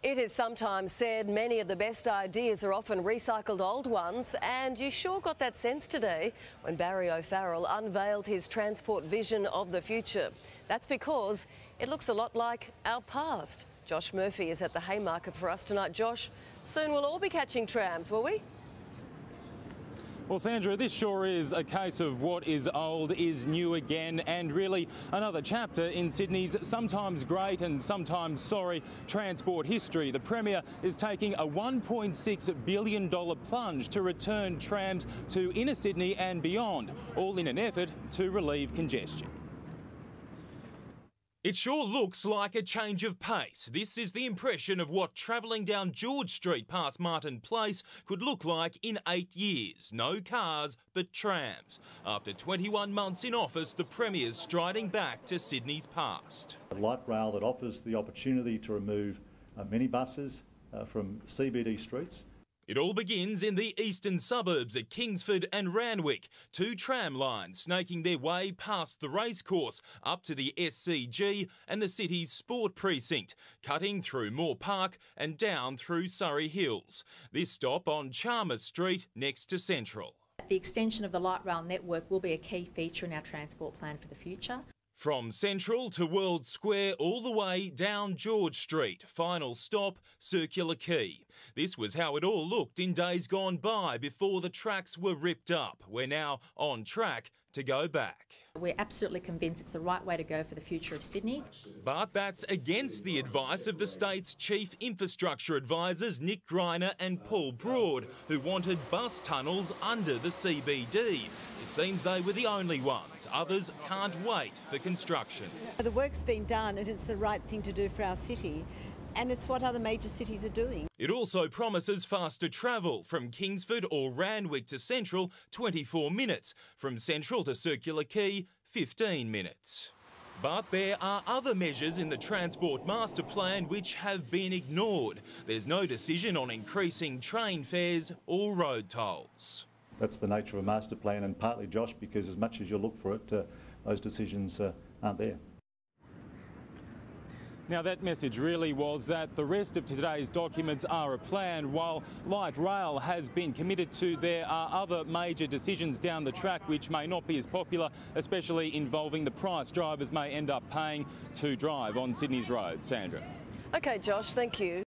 It is sometimes said many of the best ideas are often recycled old ones, and you sure got that sense today when Barry O'Farrell unveiled his transport vision of the future. That's because it looks a lot like our past. Josh Murphy is at the Haymarket for us tonight. Josh, soon we'll all be catching trams, will we? Well, Sandra, this sure is a case of what is old is new again, and really another chapter in Sydney's sometimes great and sometimes sorry transport history. The Premier is taking a $1.6 billion plunge to return trams to inner Sydney and beyond, all in an effort to relieve congestion. It sure looks like a change of pace. This is the impression of what travelling down George Street past Martin Place could look like in 8 years. No cars, but trams. After 21 months in office, the Premier's striding back to Sydney's past. A light rail that offers the opportunity to remove minibuses from CBD streets. It all begins in the eastern suburbs at Kingsford and Randwick. 2 tram lines snaking their way past the racecourse up to the SCG and the city's sport precinct, cutting through Moore Park and down through Surrey Hills. This stop on Chalmers Street next to Central. The extension of the light rail network will be a key feature in our transport plan for the future. From Central to World Square all the way down George Street. Final stop, Circular Quay. This was how it all looked in days gone by before the tracks were ripped up. We're now on track to go back. We're absolutely convinced it's the right way to go for the future of Sydney. But that's against the advice of the state's chief infrastructure advisors Nick Greiner and Paul Broad, who wanted bus tunnels under the CBD. It seems they were the only ones. Others can't wait for construction. The work's been done and it's the right thing to do for our city, and it's what other major cities are doing. It also promises faster travel from Kingsford or Randwick to Central, 24 minutes. From Central to Circular Quay, 15 minutes. But there are other measures in the Transport Master Plan which have been ignored. There's no decision on increasing train fares or road tolls. That's the nature of a master plan, and partly, Josh, because as much as you look for it, those decisions aren't there. Now, that message really was that the rest of today's documents are a plan. While light rail has been committed to, there are other major decisions down the track which may not be as popular, especially involving the price drivers may end up paying to drive on Sydney's roads. Sandra. OK, Josh, thank you.